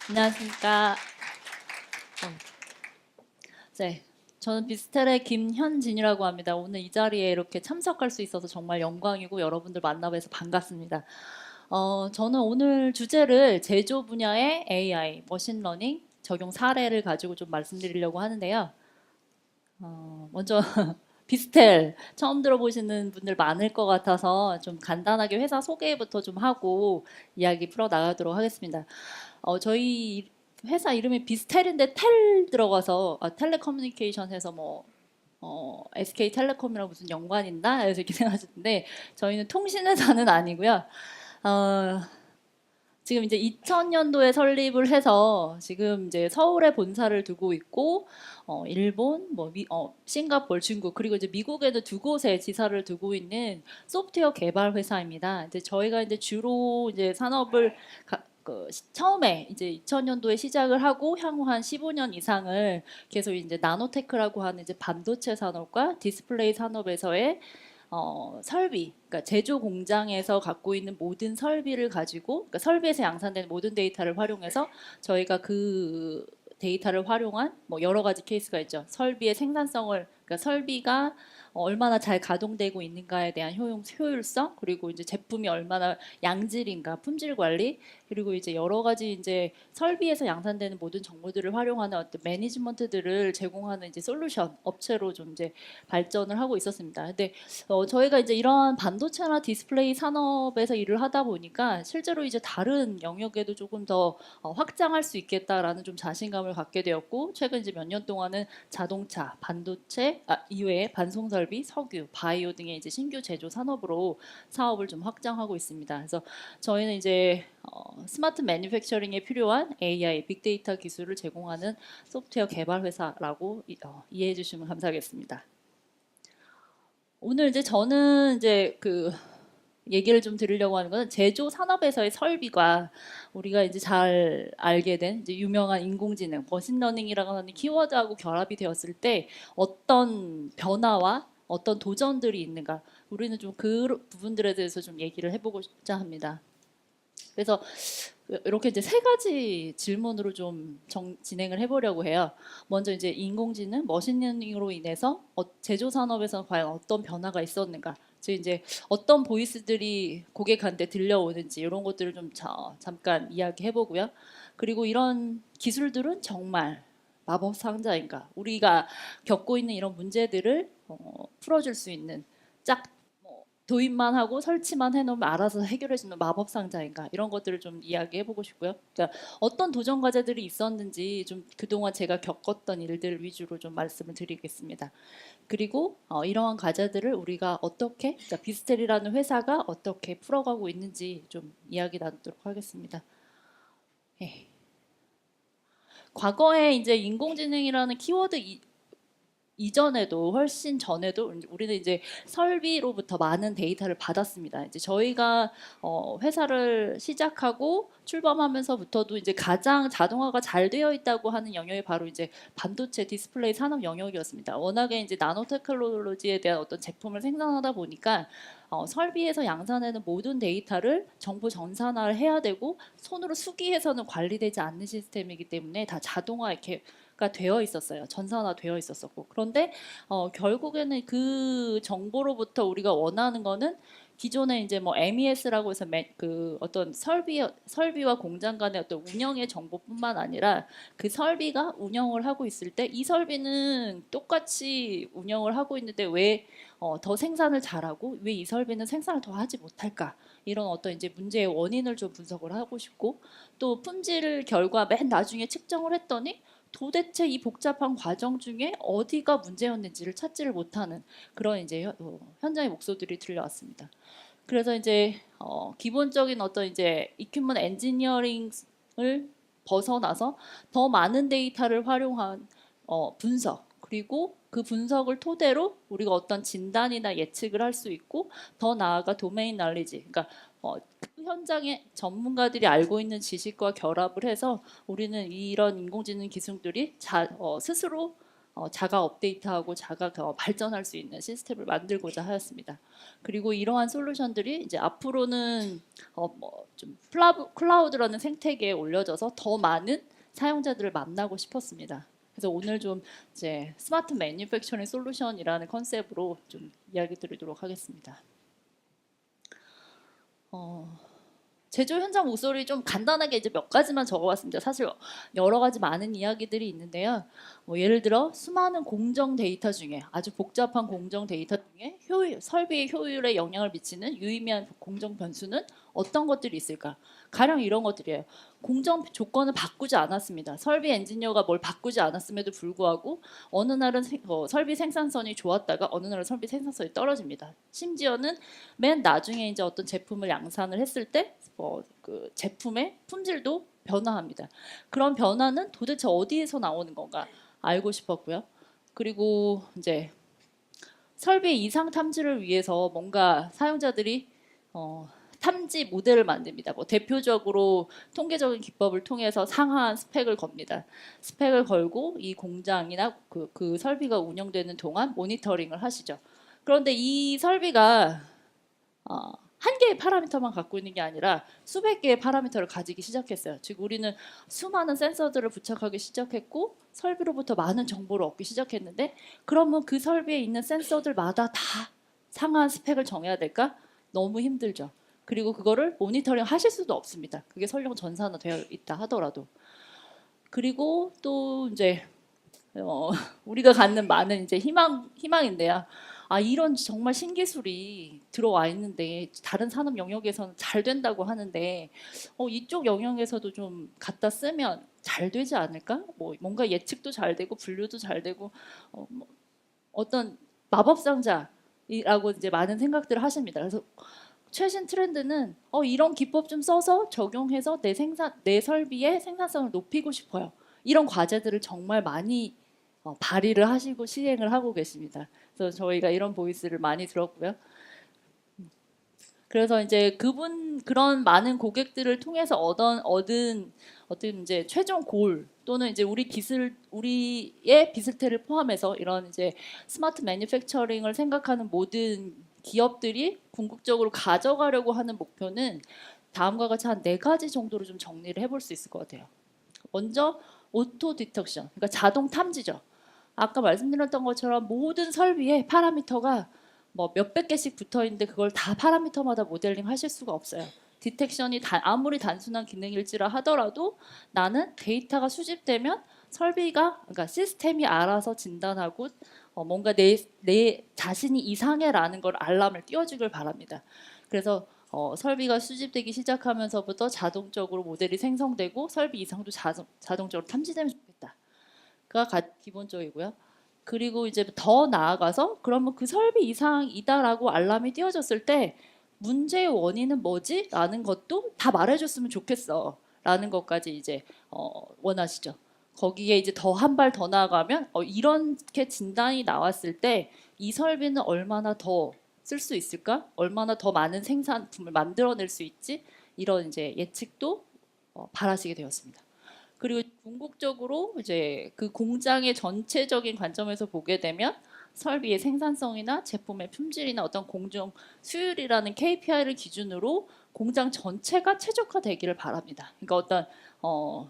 안녕하십니까. 네, 저는 비스텔의 김현진이라고 합니다. 오늘 이 자리에 이렇게 참석할 수 있어서 정말 영광이고 여러분들 만나뵈서 반갑습니다. 저는 오늘 주제를 제조 분야의 AI, 머신러닝 적용 사례를 가지고 좀 말씀드리려고 하는데요. 먼저 비스텔 처음 들어보시는 분들 많을 것 같아서 좀 간단하게 회사 소개부터 좀 하고 이야기 풀어 나가도록 하겠습니다. 저희 회사 이름이 비스텔인데 텔 들어가서 텔레커뮤니케이션에서 SK텔레콤이랑 무슨 연관 있나? 그래서 이렇게 생각하시는데 저희는 통신회사는 아니고요. 어, 지금 이제 2000년도에 설립을 해서 지금 이제 서울에 본사를 두고 있고 일본, 싱가포르, 중국 그리고 이제 미국에도 두 곳에 지사를 두고 있는 소프트웨어 개발 회사입니다. 이제 저희가 이제 주로 이제 산업을 처음에 이제 2000년도에 시작을 하고 향후 한 15년 이상을 계속 이제 나노테크라고 하는 이제 반도체 산업과 디스플레이 산업에서의 설비, 그러니까 제조 공장에서 갖고 있는 모든 설비를 가지고, 그러니까 설비에서 양산되는 모든 데이터를 활용해서 저희가 그 데이터를 활용한 뭐 여러 가지 케이스가 있죠. 설비의 생산성을, 그러니까 설비가 얼마나 잘 가동되고 있는가에 대한 효율성, 그리고 이제 제품이 얼마나 양질인가, 품질 관리, 그리고 이제 여러 가지 이제 설비에서 양산되는 모든 정보들을 활용하는 어떤 매니지먼트들을 제공하는 이제 솔루션 업체로 좀 이제 발전을 하고 있었습니다. 근데 저희가 이제 이런 반도체나 디스플레이 산업에서 일을 하다 보니까 실제로 이제 다른 영역에도 조금 더 확장할 수 있겠다라는 좀 자신감을 갖게 되었고 최근 이제 몇 년 동안은 자동차, 반도체 이외에 반송 설비, 석유, 바이오 등의 이제 신규 제조 산업으로 사업을 좀 확장하고 있습니다. 그래서 저희는 이제 스마트 매니팩처링에 필요한 AI, 빅데이터 기술을 제공하는 소프트웨어 개발 회사라고 이해해 주시면 감사하겠습니다. 오늘 이제 저는 이제 그 얘기를 좀 드리려고 하는 거는 제조 산업에서의 설비가 우리가 이제 잘 알게 된 이제 유명한 인공지능, 머신러닝이라고 하는 키워드하고 결합이 되었을 때 어떤 변화와 어떤 도전들이 있는가 우리는 좀 그 부분들에 대해서 좀 얘기를 해보고자 합니다. 그래서 이렇게 이제 세 가지 질문으로 좀 진행을 해보려고 해요. 먼저 이제 인공지능, 머신러닝으로 인해서 제조 산업에서 과연 어떤 변화가 있었는가? 즉 이제 어떤 보이스들이 고객한테 들려오는지 이런 것들을 좀 잠깐 이야기해보고요. 그리고 이런 기술들은 정말 마법 상자인가? 우리가 겪고 있는 이런 문제들을 풀어줄 수 있는 짝 도입만 하고 설치만 해놓으면 알아서 해결해주는 마법 상자인가 이런 것들을 좀 이야기해보고 싶고요. 그러니까 어떤 도전 과제들이 있었는지 좀 그동안 제가 겪었던 일들 위주로 좀 말씀을 드리겠습니다. 그리고 이러한 과제들을 우리가 어떻게, 그러니까 비스텔이라는 회사가 어떻게 풀어가고 있는지 좀 이야기 나누도록 하겠습니다. 예. 과거에 이제 인공지능이라는 키워드 이전에도 훨씬 전에도 우리는 이제 설비로부터 많은 데이터를 받았습니다. 이제 저희가 회사를 시작하고 출범하면서부터도 이제 가장 자동화가 잘 되어 있다고 하는 영역이 바로 이제 반도체 디스플레이 산업 영역이었습니다. 워낙에 이제 나노 테크놀로지에 대한 어떤 제품을 생산하다 보니까 설비에서 양산하는 모든 데이터를 정보 전산화를 해야 되고 손으로 수기해서는 관리되지 않는 시스템이기 때문에 다 자동화 이렇게 가 되어 있었어요. 전산화되어 있었었고. 그런데 결국에는 그 정보로부터 우리가 원하는 거는 기존에 이제 뭐 MES라고 해서 그 어떤 설비와 공장 간의 어떤 운영의 정보뿐만 아니라 그 설비가 운영을 하고 있을 때 이 설비는 똑같이 운영을 하고 있는데 왜 더 생산을 잘하고 왜 이 설비는 생산을 더 하지 못할까? 이런 어떤 이제 문제의 원인을 좀 분석을 하고 싶고 또 품질 결과 맨 나중에 측정을 했더니 도대체 이 복잡한 과정 중에 어디가 문제였는지를 찾지를 못하는 그런 이제 현장의 목소리들이 들려왔습니다. 그래서 이제 기본적인 어떤 이제 이큐먼 엔지니어링을 벗어나서 더 많은 데이터를 활용한 분석 그리고 그 분석을 토대로 우리가 어떤 진단이나 예측을 할 수 있고 더 나아가 도메인 날리지 그러니까 그 현장의 전문가들이 알고 있는 지식과 결합을 해서 우리는 이런 인공지능 기술들이 스스로 자가 업데이트하고 자가 발전할 수 있는 시스템을 만들고자 하였습니다. 그리고 이러한 솔루션들이 이제 앞으로는 뭐좀 클라우드라는 생태계에 올려져서 더 많은 사용자들을 만나고 싶었습니다. 그래서 오늘 좀 이제 스마트 매니팩처링 솔루션이라는 컨셉으로 좀 이야기 드리도록 하겠습니다. 제조 현장 목소리 좀 간단하게 이제 몇 가지만 적어봤습니다. 사실 여러 가지 많은 이야기들이 있는데요. 예를 들어 수많은 공정 데이터 중에 아주 복잡한 공정 데이터 중에 설비의 효율에 영향을 미치는 유의미한 공정 변수는 어떤 것들이 있을까? 가령 이런 것들이에요. 공정 조건을 바꾸지 않았습니다. 설비 엔지니어가 뭘 바꾸지 않았음에도 불구하고 어느 날은 설비 생산성이 좋았다가 어느 날은 설비 생산성이 떨어집니다. 심지어는 맨 나중에 이제 어떤 제품을 양산을 했을 때 그 제품의 품질도 변화합니다. 그런 변화는 도대체 어디에서 나오는 건가 알고 싶었고요. 그리고 이제 설비 이상 탐지를 위해서 뭔가 사용자들이 탐지 모델을 만듭니다. 대표적으로 통계적인 기법을 통해서 상한 스펙을 겁니다. 스펙을 걸고 이 공장이나 그 설비가 운영되는 동안 모니터링을 하시죠. 그런데 이 설비가 한 개의 파라미터만 갖고 있는 게 아니라 수백 개의 파라미터를 가지기 시작했어요. 즉 우리는 수많은 센서들을 부착하기 시작했고 설비로부터 많은 정보를 얻기 시작했는데 그러면 그 설비에 있는 센서들마다 다 상한 스펙을 정해야 될까? 너무 힘들죠. 그리고 그거를 모니터링 하실 수도 없습니다. 그게 설령 전산화되어 있다 하더라도. 그리고 또 이제 우리가 갖는 많은 이제 희망인데요. 이런 정말 신기술이 들어와 있는데 다른 산업 영역에서는 잘 된다고 하는데 이쪽 영역에서도 좀 갖다 쓰면 잘 되지 않을까? 뭔가 예측도 잘 되고 분류도 잘 되고 어떤 마법 상자라고 이제 많은 생각들을 하십니다. 그래서 최신 트렌드는 이런 기법 좀 써서 적용해서 내 설비의 생산성을 높이고 싶어요. 이런 과제들을 정말 많이 발의를 하시고 시행을 하고 계십니다. 그래서 저희가 이런 보이스를 많이 들었고요. 그래서 이제 그런 많은 고객들을 통해서 얻은 어떤 이제 최종 골 또는 이제 우리의 비스트를 포함해서 이런 이제 스마트 매니팩처링을 생각하는 모든 기업들이 궁극적으로 가져가려고 하는 목표는 다음과 같이 한 4가지 정도로 좀 정리를 해볼 수 있을 것 같아요. 먼저 오토 디텍션, 그러니까 자동 탐지죠. 아까 말씀드렸던 것처럼 모든 설비에 파라미터가 몇백 개씩 붙어 있는데 그걸 다 파라미터마다 모델링 하실 수가 없어요. 디텍션이 아무리 단순한 기능일지라 하더라도 나는 데이터가 수집되면 그러니까 시스템이 알아서 진단하고 뭔가 내 자신이 이상해라는 걸 알람을 띄워주길 바랍니다. 그래서 설비가 수집되기 시작하면서부터 자동적으로 모델이 생성되고 설비 이상도 자동적으로 탐지되면 좋겠다. 가 기본적이고요. 그리고 이제 더 나아가서 그러면 그 설비 이상이다라고 알람이 띄워졌을 때 문제의 원인은 뭐지? 라는 것도 다 말해줬으면 좋겠어. 라는 것까지 이제 원하시죠. 거기에 이제 더 한 발 더 나아가면 이렇게 진단이 나왔을 때 이 설비는 얼마나 더 쓸 수 있을까? 얼마나 더 많은 생산품을 만들어낼 수 있지? 이런 이제 예측도 바라시게 되었습니다. 그리고 궁극적으로 이제 그 공장의 전체적인 관점에서 보게 되면 설비의 생산성이나 제품의 품질이나 어떤 공정 수율이라는 KPI를 기준으로 공장 전체가 최적화되기를 바랍니다. 그러니까 어떤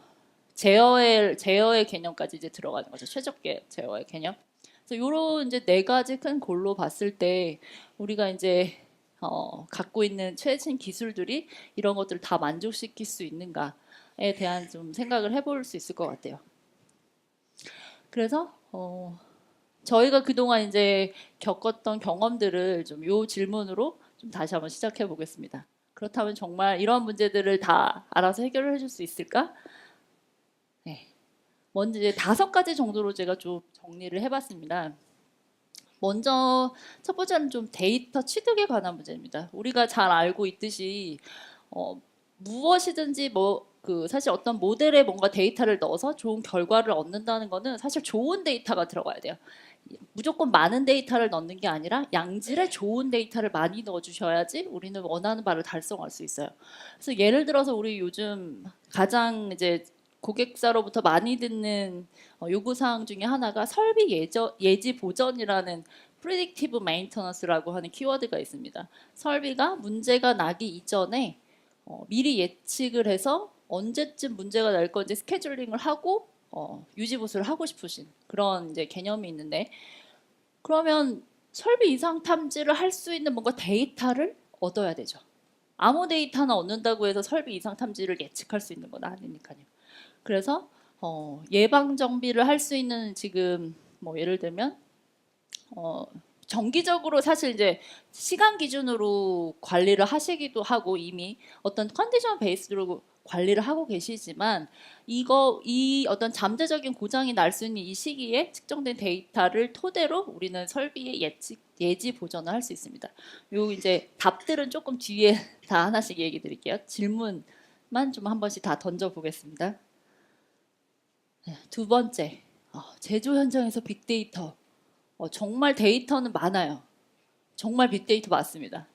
제어의 개념까지 이제 들어가는 거죠. 최적계 제어의 개념. 그래서 이런 이제 4가지 큰 골로 봤을 때 우리가 이제 갖고 있는 최신 기술들이 이런 것들을 다 만족시킬 수 있는가에 대한 좀 생각을 해볼 수 있을 것 같아요. 그래서 저희가 그동안 이제 겪었던 경험들을 좀 요 질문으로 좀 다시 한번 시작해 보겠습니다. 그렇다면 정말 이런 문제들을 다 알아서 해결을 해줄 수 있을까? 네. 먼저 이제 5가지 정도로 제가 좀 정리를 해봤습니다. 먼저 첫 번째는 좀 데이터 취득에 관한 문제입니다. 우리가 잘 알고 있듯이 무엇이든지 사실 어떤 모델에 뭔가 데이터를 넣어서 좋은 결과를 얻는다는 거는 사실 좋은 데이터가 들어가야 돼요. 무조건 많은 데이터를 넣는 게 아니라 양질의 좋은 데이터를 많이 넣어주셔야지 우리는 원하는 바를 달성할 수 있어요. 그래서 예를 들어서 우리 요즘 가장 이제 고객사로부터 많이 듣는 요구사항 중에 하나가 설비 예지 보전이라는 predictive maintenance라고 하는 키워드가 있습니다. 설비가 문제가 나기 이전에 미리 예측을 해서 언제쯤 문제가 날 건지 스케줄링을 하고 유지 보수를 하고 싶으신 그런 이제 개념이 있는데, 그러면 설비 이상 탐지를 할 수 있는 뭔가 데이터를 얻어야 되죠. 아무 데이터나 얻는다고 해서 설비 이상 탐지를 예측할 수 있는 건 아니니까요. 그래서 예방 정비를 할 수 있는, 지금 뭐 예를 들면 정기적으로 사실 이제 시간 기준으로 관리를 하시기도 하고 이미 어떤 컨디션 베이스로 관리를 하고 계시지만, 이 어떤 잠재적인 고장이 날 수 있는 이 시기에 측정된 데이터를 토대로 우리는 설비의 예지 보전을 할 수 있습니다. 요 이제 답들은 조금 뒤에 다 하나씩 얘기 드릴게요. 질문만 좀 한 번씩 다 던져 보겠습니다. 두 번째, 제조 현장에서 빅데이터. 정말 데이터는 많아요. 정말 빅데이터 맞습니다.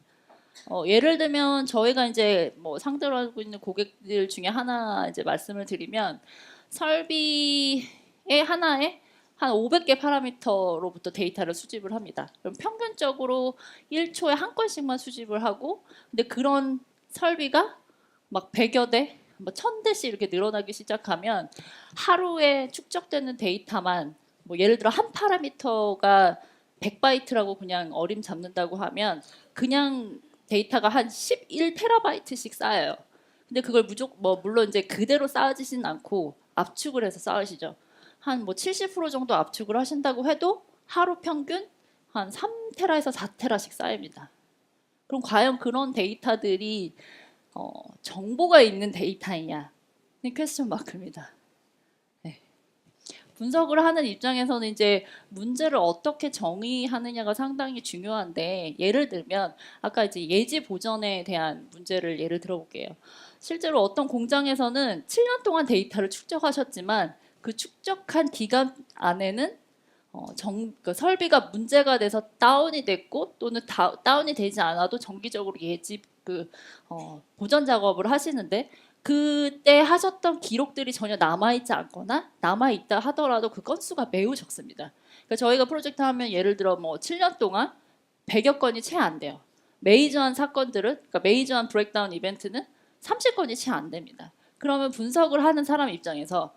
예를 들면 저희가 이제 뭐 상대로 하고 있는 고객들 중에 하나 이제 말씀을 드리면, 설비의 하나에 한 500개 파라미터로부터 데이터를 수집을 합니다. 그럼 평균적으로 1초에 한 건씩만 수집을 하고, 근데 그런 설비가 막 100여 대, 뭐 1000대씩 이렇게 늘어나기 시작하면 하루에 축적되는 데이터만, 뭐 예를 들어 한 파라미터가 100바이트라고 그냥 어림 잡는다고 하면 그냥 데이터가 한 11테라바이트씩 쌓여요. 근데 그걸 물론 이제 그대로 쌓아지진 않고 압축을 해서 쌓으시죠. 한 뭐 70% 정도 압축을 하신다고 해도 하루 평균 한 3테라에서 4테라씩 쌓입니다. 그럼 과연 그런 데이터들이 정보가 있는 데이터이냐? 퀘스천 마크입니다. 네. 분석을 하는 입장에서는 이제 문제를 어떻게 정의하느냐가 상당히 중요한데, 예를 들면 아까 이제 예지 보전에 대한 문제를 예를 들어볼게요. 실제로 어떤 공장에서는 7년 동안 데이터를 축적하셨지만 그 축적한 기간 안에는 그 설비가 문제가 돼서 다운이 됐고, 또는 다운이 되지 않아도 정기적으로 예지 보전 작업을 하시는데, 그때 하셨던 기록들이 전혀 남아있지 않거나 남아있다 하더라도 그 건수가 매우 적습니다. 그러니까 저희가 프로젝트 하면 예를 들어 뭐 7년 동안 100여 건이 채 안 돼요. 메이저한 사건들은, 그러니까 메이저한 브레이크다운 이벤트는 30건이 채 안 됩니다. 그러면 분석을 하는 사람 입장에서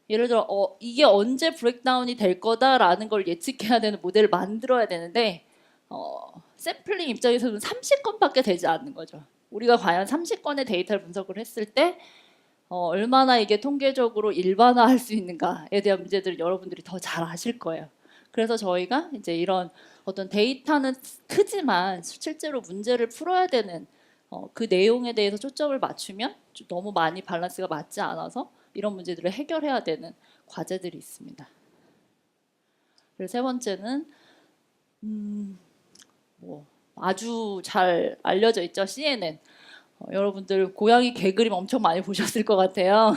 예를 들어 이게 언제 브레이크다운이 될 거다라는 걸 예측해야 되는 모델을 만들어야 되는데, 샘플링 입장에서는 30건밖에 되지 않는 거죠. 우리가 과연 30건의 데이터를 분석을 했을 때 얼마나 이게 통계적으로 일반화할 수 있는가에 대한 문제들을 여러분들이 더 잘 아실 거예요. 그래서 저희가 이제 이런 어떤 데이터는 크지만 실제로 문제를 풀어야 되는 그 내용에 대해서 초점을 맞추면 너무 많이 밸런스가 맞지 않아서 이런 문제들을 해결해야 되는 과제들이 있습니다. 그리고 세 번째는 아주 잘 알려져 있죠. CNN. 여러분들 고양이 개그림 엄청 많이 보셨을 것 같아요.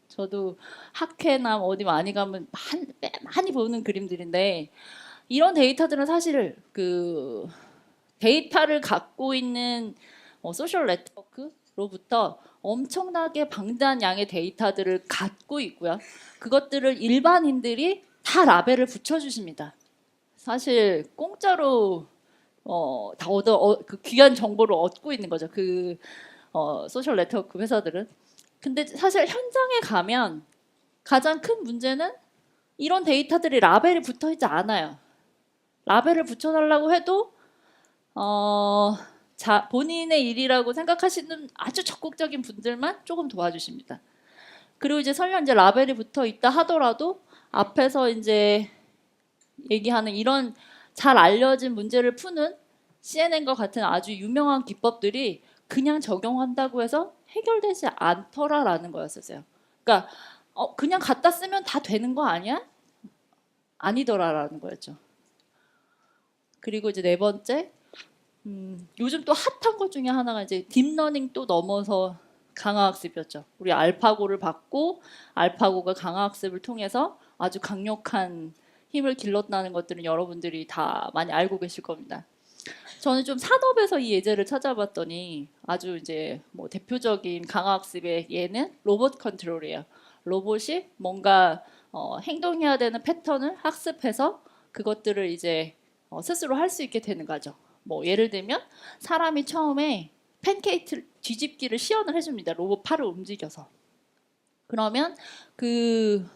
저도 학회나 어디 많이 가면 많이 보는 그림들인데, 이런 데이터들은 사실 그 데이터를 갖고 있는 소셜 네트워크로부터 엄청나게 방대한 양의 데이터들을 갖고 있고요. 그것들을 일반인들이 다 라벨을 붙여주십니다. 사실 공짜로 다 그 귀한 정보를 얻고 있는 거죠. 그 소셜 네트워크 회사들은. 근데 사실 현장에 가면 가장 큰 문제는 이런 데이터들이 라벨이 붙어 있지 않아요. 라벨을 붙여달라고 해도 본인의 일이라고 생각하시는 아주 적극적인 분들만 조금 도와주십니다. 그리고 이제 설령 이제 라벨이 붙어 있다 하더라도 앞에서 이제 얘기하는 이런 잘 알려진 문제를 푸는 CNN과 같은 아주 유명한 기법들이 그냥 적용한다고 해서 해결되지 않더라라는 거였어요. 그러니까 그냥 갖다 쓰면 다 되는 거 아니야? 아니더라라는 거였죠. 그리고 이제 네 번째, 요즘 또 핫한 것 중에 하나가 이제 딥러닝 또 넘어서 강화학습이었죠. 우리 알파고를 받고 알파고가 강화학습을 통해서 아주 강력한 힘을 길렀다는 것들은 여러분들이 다 많이 알고 계실 겁니다. 저는 좀 산업에서 이 예제를 찾아봤더니 아주 이제 뭐 대표적인 강화학습의 예는 로봇 컨트롤이에요. 로봇이 뭔가 행동해야 되는 패턴을 학습해서 그것들을 이제 스스로 할 수 있게 되는 거죠. 뭐 예를 들면 사람이 처음에 팬케이크 뒤집기를 시연을 해줍니다. 로봇 팔을 움직여서. 그러면 그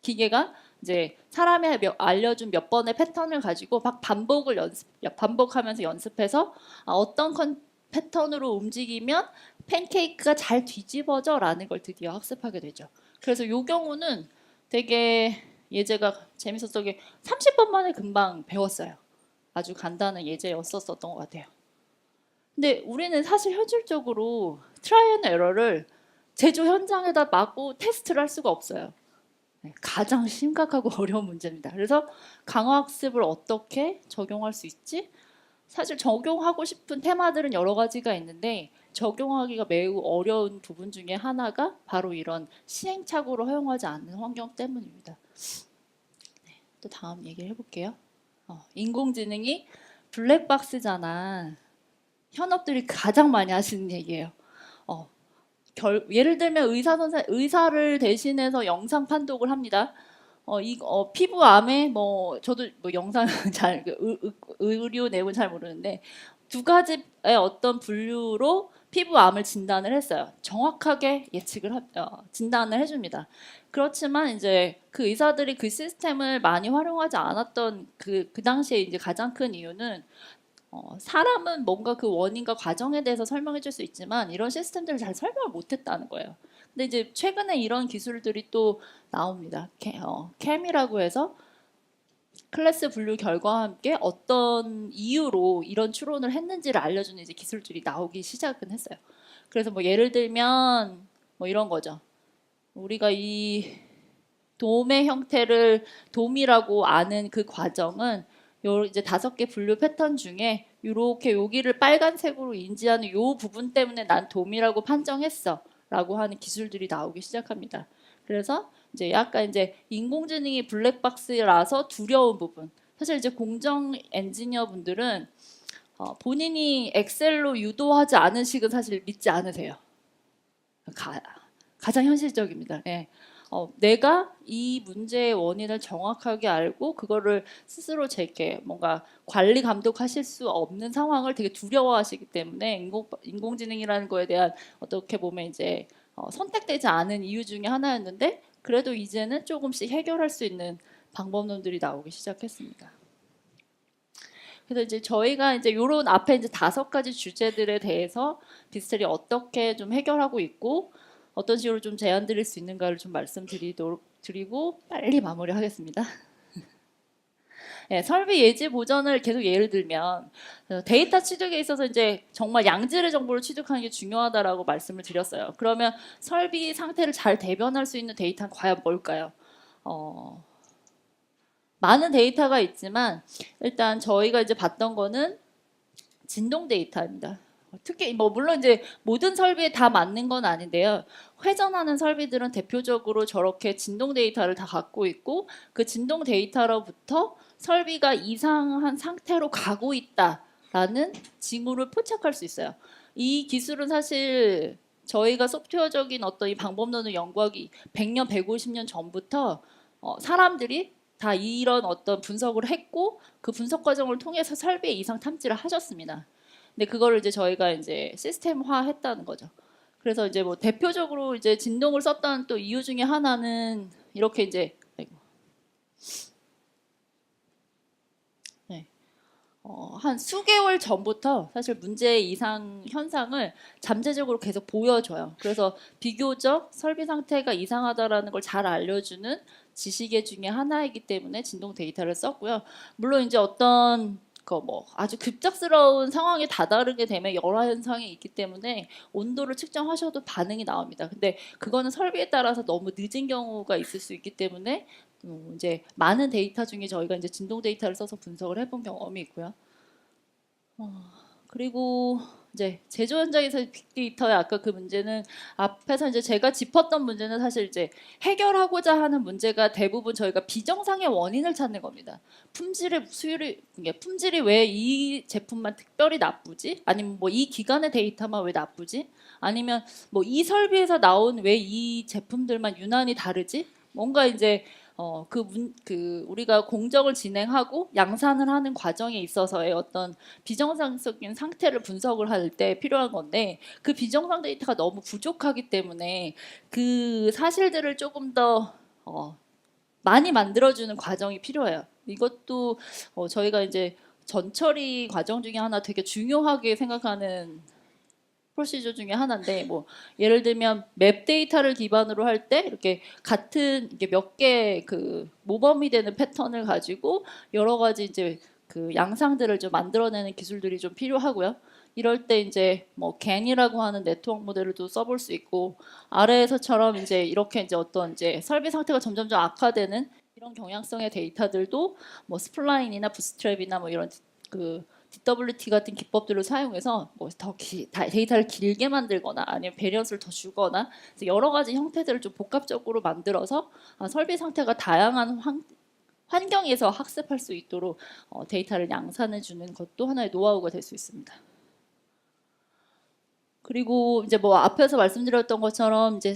기계가 이제 사람이 알려준 몇 번의 패턴을 가지고 막 반복하면서 연습해서 어떤 패턴으로 움직이면 팬케이크가 잘 뒤집어져라는 걸 드디어 학습하게 되죠. 그래서 이 경우는 되게 예제가 재밌었던 게 30번 만에 금방 배웠어요. 아주 간단한 예제였었던 것 같아요. 근데 우리는 사실 현실적으로 트라이 앤 에러를 제조 현장에다 마구 테스트를 할 수가 없어요. 가장 심각하고 어려운 문제입니다. 그래서 강화학습을 어떻게 적용할 수 있지? 사실 적용하고 싶은 테마들은 여러 가지가 있는데 적용하기가 매우 어려운 부분 중에 하나가 바로 이런 시행착오를 허용하지 않는 환경 때문입니다. 네, 또 다음 얘기를 해볼게요. 인공지능이 블랙박스잖아. 현업들이 가장 많이 하시는 얘기예요. 예를 들면 의사를 대신해서 영상 판독을 합니다. 피부암에 저도 영상 잘 의료 내용은 잘 모르는데 두 가지의 어떤 분류로 피부암을 진단을 했어요. 정확하게 진단을 해줍니다. 그렇지만 이제 그 의사들이 그 시스템을 많이 활용하지 않았던 그 당시에 이제 가장 큰 이유는 사람은 뭔가 그 원인과 과정에 대해서 설명해 줄 수 있지만 이런 시스템들을 잘 설명을 못했다는 거예요. 근데 이제 최근에 이런 기술들이 또 나옵니다. 캠이라고 해서 클래스 분류 결과와 함께 어떤 이유로 이런 추론을 했는지를 알려주는 이제 기술들이 나오기 시작은 했어요. 그래서 뭐 예를 들면 뭐 이런 거죠. 우리가 이 돔의 형태를 돔이라고 아는 그 과정은 요 이제 5개 분류 패턴 중에 이렇게 여기를 빨간색으로 인지하는 요 부분 때문에 난 돔이라고 판정했어 라고 하는 기술들이 나오기 시작합니다. 그래서 이제 약간 이제 인공지능이 블랙박스라서 두려운 부분. 사실 이제 공정 엔지니어 분들은 본인이 엑셀로 유도하지 않은 식은 사실 믿지 않으세요. 가장 현실적입니다. 예. 내가 이 문제의 원인을 정확하게 알고 그거를 스스로 제게 뭔가 관리 감독하실 수 없는 상황을 되게 두려워하시기 때문에 인공지능이라는 거에 대한 어떻게 보면 이제 선택되지 않은 이유 중에 하나였는데 그래도 이제는 조금씩 해결할 수 있는 방법론들이 나오기 시작했습니다. 그래서 이제 저희가 이제 요런 앞에 이제 5가지 주제들에 대해서 디스텔이 어떻게 좀 해결하고 있고 어떤 식으로 좀 제안 드릴 수 있는가를 좀 말씀드리고 빨리 마무리하겠습니다. 네, 설비 예지 보전을 계속 예를 들면 데이터 취득에 있어서 이제 정말 양질의 정보를 취득하는 게 중요하다라고 말씀을 드렸어요. 그러면 설비 상태를 잘 대변할 수 있는 데이터는 과연 뭘까요? 많은 데이터가 있지만 일단 저희가 이제 봤던 거는 진동 데이터입니다. 특히 물론 이제 모든 설비에 다 맞는 건 아닌데요. 회전하는 설비들은 대표적으로 저렇게 진동 데이터를 다 갖고 있고 그 진동 데이터로부터 설비가 이상한 상태로 가고 있다라는 징후를 포착할 수 있어요. 이 기술은 사실 저희가 소프트웨어적인 어떤 이 방법론을 연구하기 100년, 150년 전부터 사람들이 다 이런 어떤 분석을 했고 그 분석 과정을 통해서 설비의 이상 탐지를 하셨습니다. 근데 그거를 이제 저희가 이제 시스템화했다는 거죠. 그래서 이제 뭐 대표적으로 이제 진동을 썼던 또 이유 중에 하나는 이렇게 이제 한 수개월 전부터 사실 문제의 이상 현상을 잠재적으로 계속 보여줘요. 그래서 비교적 설비 상태가 이상하다라는 걸 잘 알려주는 지시계 중에 하나이기 때문에 진동 데이터를 썼고요. 물론 이제 어떤 아주 급작스러운 상황에 다다르게 되면 열화 현상이 있기 때문에 온도를 측정하셔도 반응이 나옵니다. 근데 그거는 설비에 따라서 너무 늦은 경우가 있을 수 있기 때문에 이제 많은 데이터 중에 저희가 이제 진동 데이터를 써서 분석을 해본 경험이 있고요. 그리고 이제 제조 현장에서 빅데이터의 아까 그 문제는 앞에서 이제 제가 짚었던 문제는 사실 이제 해결하고자 하는 문제가 대부분 저희가 비정상의 원인을 찾는 겁니다. 품질이 왜 이 제품만 특별히 나쁘지? 아니면 뭐 이 기간의 데이터만 왜 나쁘지? 아니면 뭐 이 설비에서 나온 왜 이 제품들만 유난히 다르지? 뭔가 이제 우리가 공정을 진행하고 양산을 하는 과정에 있어서의 어떤 비정상적인 상태를 분석을 할 때 필요한 건데 그 비정상 데이터가 너무 부족하기 때문에 그 사실들을 조금 더 많이 만들어주는 과정이 필요해요. 이것도 저희가 이제 전처리 과정 중에 하나 되게 중요하게 생각하는 프로시저 중에 하나인데 뭐 예를 들면 맵 데이터를 기반으로 할 때 이렇게 같은 이게 몇 개 그 모범이 되는 패턴을 가지고 여러 가지 이제 그 양상들을 좀 만들어내는 기술들이 좀 필요하고요. 이럴 때 이제 뭐 겐이라고 하는 네트워크 모델을 또 써볼 수 있고 아래에서처럼 이제 이렇게 이제 어떤 이제 설비 상태가 점점점 악화되는 이런 경향성의 데이터들도 뭐 스플라인이나 부스트랩이나 뭐 이런 그 DWT 같은 기법들을 사용해서 뭐 더 데이터를 길게 만들거나 아니면 베리언스를 더 주거나 여러 가지 형태들을 좀 복합적으로 만들어서 설비 상태가 다양한 환경에서 학습할 수 있도록 데이터를 양산해 주는 것도 하나의 노하우가 될 수 있습니다. 그리고 이제 뭐 앞에서 말씀드렸던 것처럼 이제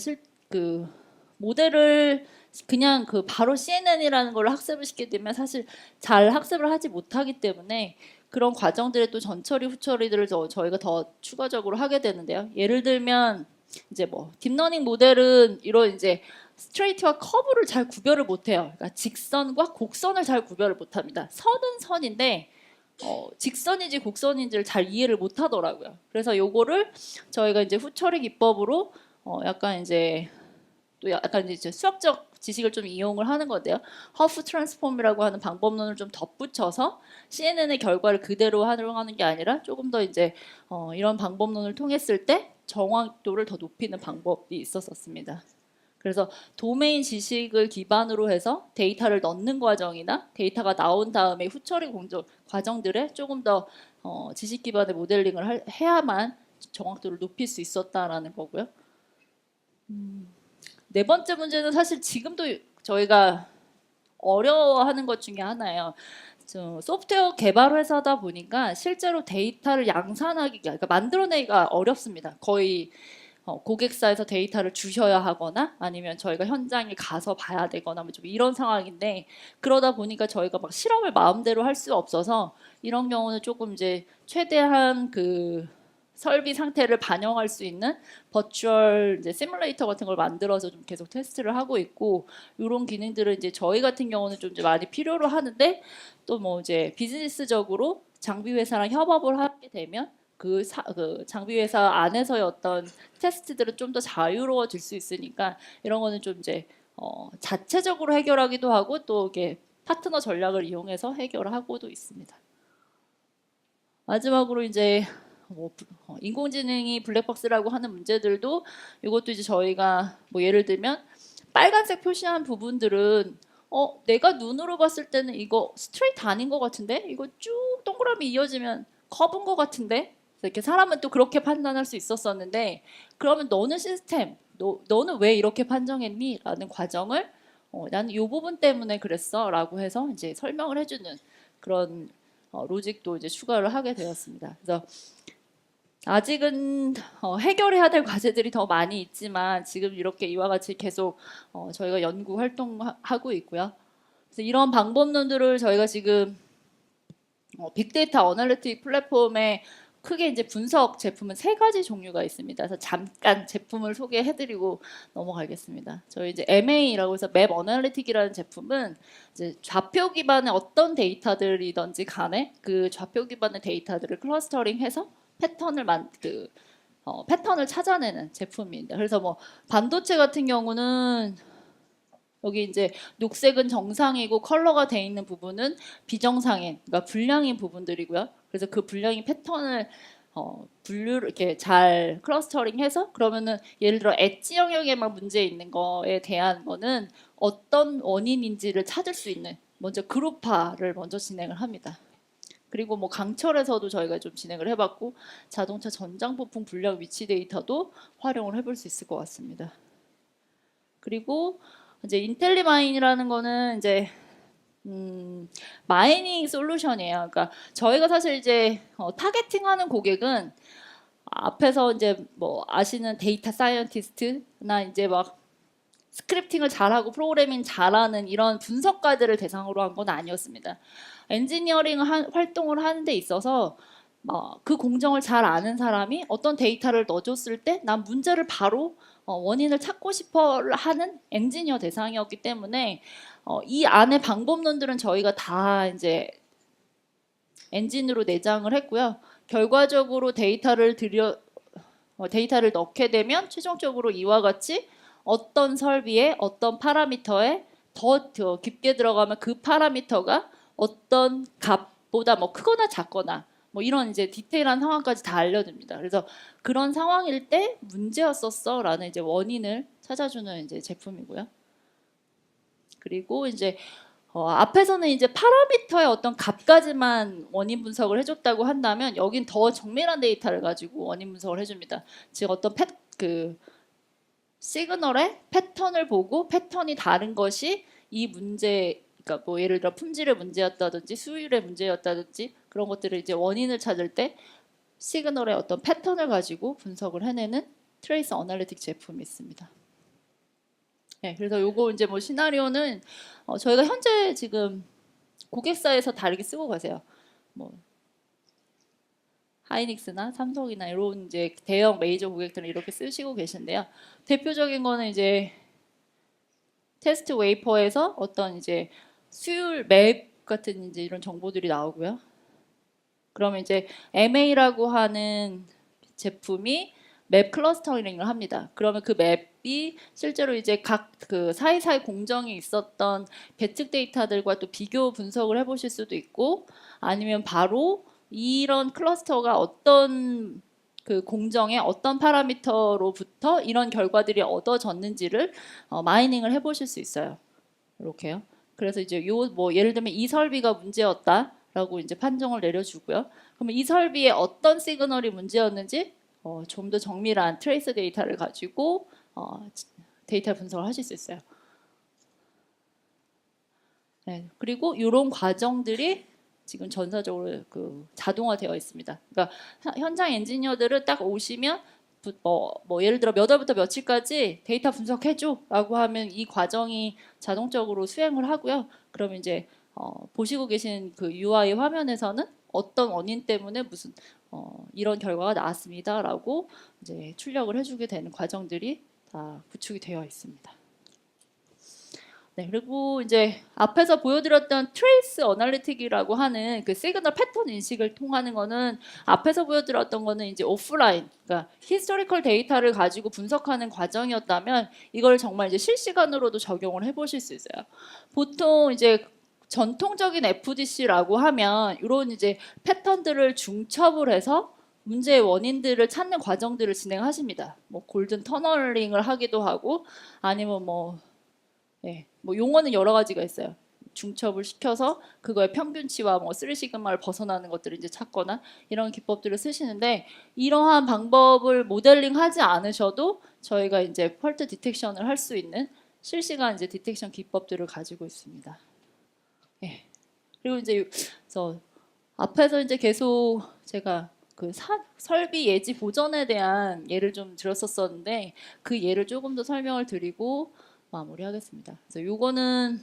그 모델을 그냥 그 바로 CNN이라는 걸 학습을 시키게 되면 사실 잘 학습을 하지 못하기 때문에 그런 과정들의 또 전처리 후처리들을 저희가 더 추가적으로 하게 되는데요. 예를 들면 이제 뭐 딥러닝 모델은 이런 이제 스트레이트와 커브를 잘 구별을 못해요. 그러니까 직선과 곡선을 잘 구별을 못합니다. 선은 선인데 직선인지 곡선인지를 잘 이해를 못하더라고요. 그래서 요거를 저희가 이제 후처리 기법으로 약간 이제 또 약간 이제 수학적 지식을 좀 이용을 하는 건데요. 허프 트랜스폼이라고 하는 방법론을 좀 덧붙여서 CNN의 결과를 그대로 활용하는 게 아니라 조금 더 이제 이런 방법론을 통했을 때 정확도를 더 높이는 방법이 있었습니다. 그래서 도메인 지식을 기반으로 해서 데이터를 넣는 과정이나 데이터가 나온 다음에 후처리 과정들에 조금 더 지식 기반의 모델링을 해야만 정확도를 높일 수 있었다라는 거고요. 네 번째 문제는 사실 지금도 저희가 어려워하는 것 중에 하나예요. 소프트웨어 개발 회사다 보니까 실제로 데이터를 양산하기가, 그러니까 만들어내기가 어렵습니다. 거의 고객사에서 데이터를 주셔야 하거나 아니면 저희가 현장에 가서 봐야 되거나 뭐 좀 이런 상황인데 그러다 보니까 저희가 막 실험을 마음대로 할 수 없어서 이런 경우는 조금 이제 최대한 그 설비 상태를 반영할 수 있는 버추얼 이제 시뮬레이터 같은 걸 만들어서 좀 계속 테스트를 하고 있고 이런 기능들을 이제 저희 같은 경우는 좀 이제 많이 필요로 하는데 또 뭐 이제 비즈니스적으로 장비 회사랑 협업을 하게 되면 그 장비 회사 안에서의 어떤 테스트들은 좀 더 자유로워질 수 있으니까 이런 거는 좀 이제 자체적으로 해결하기도 하고 또 이게 파트너 전략을 이용해서 해결을 하고도 있습니다. 마지막으로 이제 뭐 인공지능이 블랙박스라고 하는 문제들도 이것도 이제 저희가 뭐 예를 들면 빨간색 표시한 부분들은 내가 눈으로 봤을 때는 이거 스트레이트 아닌 것 같은데 이거 쭉 동그라미 이어지면 커브인 것 같은데 이렇게 사람은 또 그렇게 판단할 수 있었었는데 그러면 너는 시스템 너는 왜 이렇게 판정했니? 라는 과정을 나는 이 부분 때문에 그랬어 라고 해서 이제 설명을 해주는 그런 로직도 이제 추가를 하게 되었습니다. 그래서 아직은 해결해야 될 과제들이 더 많이 있지만 지금 이렇게 이와 같이 계속 저희가 연구 활동하고 있고요. 그래서 이런 방법론들을 저희가 지금 빅데이터 어널리틱 플랫폼에 크게 이제 분석 제품은 3가지 종류가 있습니다. 그래서 잠깐 제품을 소개해드리고 넘어가겠습니다. 저희 이제 MA라고 해서 맵 어널리틱이라는 제품은 이제 좌표 기반의 어떤 데이터들이든지 간에 그 좌표 기반의 데이터들을 클러스터링해서 패턴을 찾아내는 제품입니다. 그래서 뭐 반도체 같은 경우는 여기 이제 녹색은 정상이고 컬러가 돼 있는 부분은 비정상인, 그러니까 불량인 부분들이고요. 그래서 그 불량인 패턴을 분류를 이렇게 잘 클러스터링해서 그러면은 예를 들어 엣지 영역에만 문제 있는 거에 대한 거는 어떤 원인인지를 찾을 수 있는 먼저 그룹화를 먼저 진행을 합니다. 그리고 뭐 강철에서도 저희가 좀 진행을 해봤고 자동차 전장 부품 불량 위치 데이터도 활용을 해볼 수 있을 것 같습니다. 그리고 이제 인텔리마인이라는 거는 이제 마이닝 솔루션이에요. 그러니까 저희가 사실 이제 타겟팅하는 고객은 앞에서 이제 뭐 아시는 데이터 사이언티스트나 이제 막 스크립팅을 잘하고 프로그래밍 잘하는 이런 분석가들을 대상으로 한 건 아니었습니다. 엔지니어링 활동을 하는 데 있어서 그 공정을 잘 아는 사람이 어떤 데이터를 넣어줬을 때 난 문제를 바로 원인을 찾고 싶어 하는 엔지니어 대상이었기 때문에 이 안에 방법론들은 저희가 다 이제 엔진으로 내장을 했고요. 결과적으로 데이터를 넣게 되면 최종적으로 이와 같이 어떤 설비에 어떤 파라미터에 더 깊게 들어가면 그 파라미터가 어떤 값보다 뭐 크거나 작거나 뭐 이런 이제 디테일한 상황까지 다 알려줍니다. 그래서 그런 상황일 때 문제였었어라는 이제 원인을 찾아주는 이제 제품이고요. 그리고 이제 앞에서는 이제 파라미터의 어떤 값까지만 원인 분석을 해줬다고 한다면 여긴 더 정밀한 데이터를 가지고 원인 분석을 해줍니다. 즉 어떤 시그널의 패턴을 보고 패턴이 다른 것이 이 문제, 그러니까 뭐 예를 들어 품질의 문제였다든지 수율의 문제였다든지 그런 것들을 이제 원인을 찾을 때 시그널의 어떤 패턴을 가지고 분석을 해내는 트레이스 어널리틱 제품이 있습니다. 네, 그래서 요거 이제 뭐 시나리오는 저희가 현재 지금 고객사에서 다르게 쓰고 가세요. 뭐 하이닉스나 삼성이나 이런 이제 대형 메이저 고객들은 이렇게 쓰시고 계신데요. 대표적인 거는 이제 테스트 웨이퍼에서 어떤 이제 수율 맵 같은 이제 이런 정보들이 나오고요. 그러면 이제 MA라고 하는 제품이 맵 클러스터링을 합니다. 그러면 그 맵이 실제로 이제 각 그 사이사이 공정이 있었던 배측 데이터들과 또 비교 분석을 해보실 수도 있고, 아니면 바로 이런 클러스터가 어떤 그 공정의 어떤 파라미터로부터 이런 결과들이 얻어졌는지를 마이닝을 해보실 수 있어요. 이렇게요. 그래서 이제 요 뭐 예를 들면 이 설비가 문제였다라고 이제 판정을 내려주고요. 그러면 이 설비의 어떤 시그널이 문제였는지 좀 더 정밀한 트레이스 데이터를 가지고 데이터 분석을 하실 수 있어요. 네, 그리고 이런 과정들이 지금 전사적으로 그 자동화되어 있습니다. 그러니까 현장 엔지니어들은 딱 오시면 뭐 예를 들어 몇 월부터 며칠까지 데이터 분석해줘라고 하면 이 과정이 자동적으로 수행을 하고요. 그러면 이제 보시고 계신 그 UI 화면에서는 어떤 원인 때문에 무슨 이런 결과가 나왔습니다라고 이제 출력을 해주게 되는 과정들이 다 구축이 되어 있습니다. 네, 그리고 이제 앞에서 보여드렸던 트레이스 어널리틱이라고 하는 그 시그널 패턴 인식을 통하는 거는 앞에서 보여드렸던 거는 이제 오프라인, 그러니까 히스토리컬 데이터를 가지고 분석하는 과정이었다면 이걸 정말 이제 실시간으로도 적용을 해보실 수 있어요. 보통 이제 전통적인 FDC라고 하면 이런 이제 패턴들을 중첩을 해서 문제의 원인들을 찾는 과정들을 진행하십니다. 뭐 골든 터널링을 하기도 하고 아니면 뭐 용어는 여러 가지가 있어요. 중첩을 시켜서 그거의 평균치와 뭐 3시그마를 벗어나는 것들을 이제 찾거나 이런 기법들을 쓰시는데 이러한 방법을 모델링하지 않으셔도 저희가 이제 펄트 디텍션을 할 수 있는 실시간 이제 디텍션 기법들을 가지고 있습니다. 예. 그리고 이제 앞에서 이제 계속 제가 그 설비 예지 보전에 대한 예를 좀 들었었는데 그 예를 조금 더 설명을 드리고 마무리하겠습니다. 그래서 요거는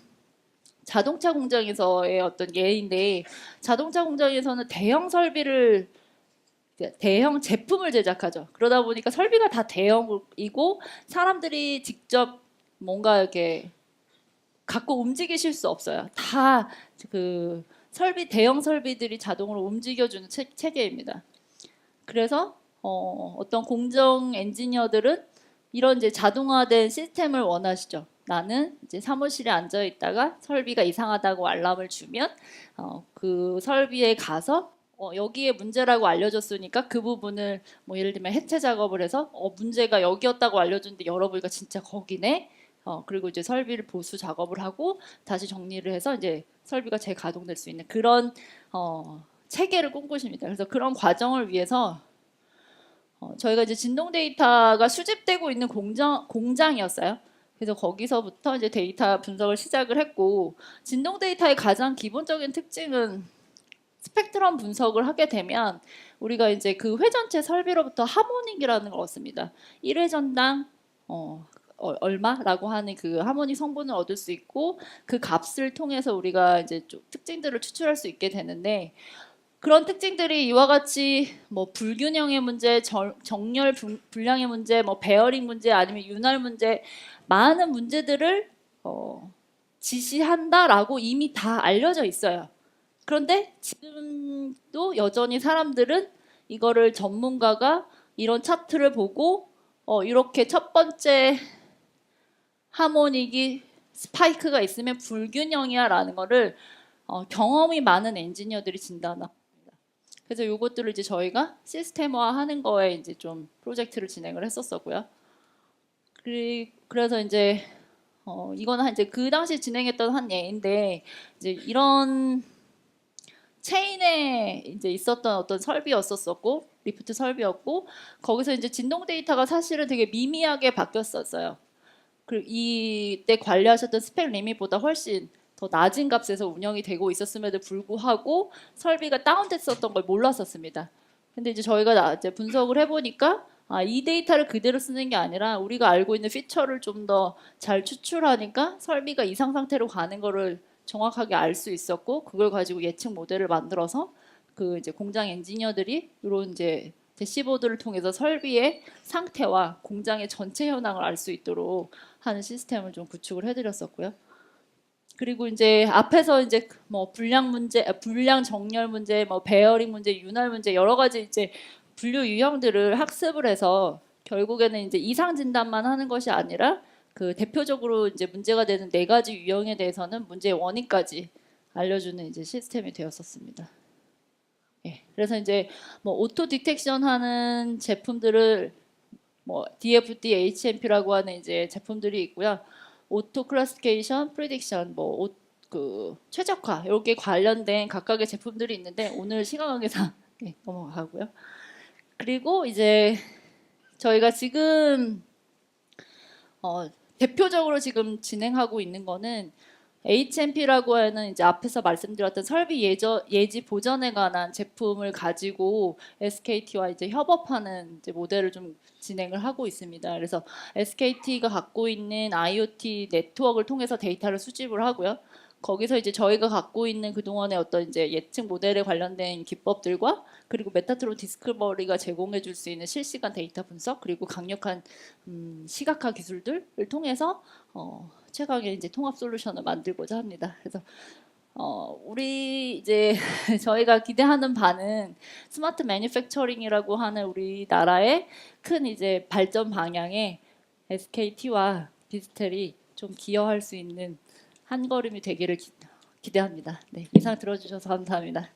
자동차 공장에서의 어떤 예인데 자동차 공장에서는 대형 제품을 제작하죠. 그러다 보니까 설비가 다 대형이고 사람들이 직접 뭔가 이렇게 갖고 움직이실 수 없어요. 다 그 대형 설비들이 자동으로 움직여주는 체계입니다. 그래서 어떤 공정 엔지니어들은 이런 이제 자동화된 시스템을 원하시죠. 나는 이제 사무실에 앉아 있다가 설비가 이상하다고 알람을 주면 그 설비에 가서 여기에 문제라고 알려줬으니까 그 부분을 뭐 예를 들면 해체 작업을 해서 문제가 여기였다고 알려줬는데 열어보니까 진짜 거기네. 그리고 이제 설비를 보수 작업을 하고 다시 정리를 해서 이제 설비가 재가동될 수 있는 그런 체계를 꿈꾸십니다. 그래서 그런 과정을 위해서 저희가 이제 진동 데이터가 수집되고 있는 공장이었어요. 그래서 거기서부터 이제 데이터 분석을 시작을 했고 진동 데이터의 가장 기본적인 특징은 스펙트럼 분석을 하게 되면 우리가 이제 그 회전체 설비로부터 하모닉이라는 걸 얻습니다. 1회전당 얼마라고 하는 그 하모닉 성분을 얻을 수 있고 그 값을 통해서 우리가 이제 좀 특징들을 추출할 수 있게 되는데 그런 특징들이 이와 같이 뭐 불균형의 문제, 정렬 불량의 문제, 뭐 베어링 문제 아니면 윤활 문제 많은 문제들을 지시한다라고 이미 다 알려져 있어요. 그런데 지금도 여전히 사람들은 이거를 전문가가 이런 차트를 보고 이렇게 첫 번째 하모닉이 스파이크가 있으면 불균형이야 라는 거를 경험이 많은 엔지니어들이 진단합니다. 그래서 이것들을 이제 저희가 시스템화 하는 거에 이제 좀 프로젝트를 진행을 했었었고요. 그래서 이제 이거는 이제 그 당시 진행했던 한 예인데 이제 이런 체인에 이제 있었던 어떤 설비였었고 리프트 설비였고 거기서 이제 진동 데이터가 사실은 되게 미미하게 바뀌었었어요. 그리고 이때 관리하셨던 스펙 리밋보다 훨씬 더 낮은 값에서 운영이 되고 있었음에도 불구하고 설비가 다운됐었던 걸 몰랐었습니다. 근데 이제 저희가 이제 분석을 해보니까 이 데이터를 그대로 쓰는 게 아니라 우리가 알고 있는 피처를 좀 더 잘 추출하니까 설비가 이상 상태로 가는 거를 정확하게 알 수 있었고 그걸 가지고 예측 모델을 만들어서 그 이제 공장 엔지니어들이 이런 이제 대시보드를 통해서 설비의 상태와 공장의 전체 현황을 알 수 있도록 하는 시스템을 좀 구축을 해드렸었고요. 그리고 이제 앞에서 이제 뭐 불량 문제, 불량 정렬 문제, 뭐 베어링 문제, 윤활 문제 여러 가지 이제 분류 유형들을 학습을 해서 결국에는 이제 이상 진단만 하는 것이 아니라 그 대표적으로 이제 문제가 되는 4가지 유형에 대해서는 문제의 원인까지 알려주는 이제 시스템이 되었었습니다. 예, 그래서 이제 뭐 오토 디텍션 하는 제품들을 뭐 DFD, HMP라고 하는 이제 제품들이 있고요. 오토 클래시피케이션, 프리딕션, 뭐 그 최적화 이렇게 관련된 각각의 제품들이 있는데 오늘 시간 관계상 예, 넘어가고요. 그리고 이제 저희가 지금 대표적으로 지금 진행하고 있는 거는 HMP라고 하는 이제 앞에서 말씀드렸던 설비 예지 보전에 관한 제품을 가지고 SKT와 이제 협업하는 이제 모델을 좀 진행을 하고 있습니다. 그래서 SKT가 갖고 있는 IoT 네트워크를 통해서 데이터를 수집을 하고요. 거기서 이제 저희가 갖고 있는 그동안의 어떤 이제 예측 모델에 관련된 기법들과 그리고 메타트론 디스커버리가 제공해 줄 수 있는 실시간 데이터 분석 그리고 강력한 시각화 기술들을 통해서 최강의 이제 통합 솔루션을 만들고자 합니다. 그래서 우리 이제 저희가 기대하는 바는 스마트 매니팩처링이라고 하는 우리나라의 큰 이제 발전 방향에 SKT와 디지텔이 좀 기여할 수 있는 한 걸음이 되기를 기대합니다. 네, 이상 들어주셔서 감사합니다.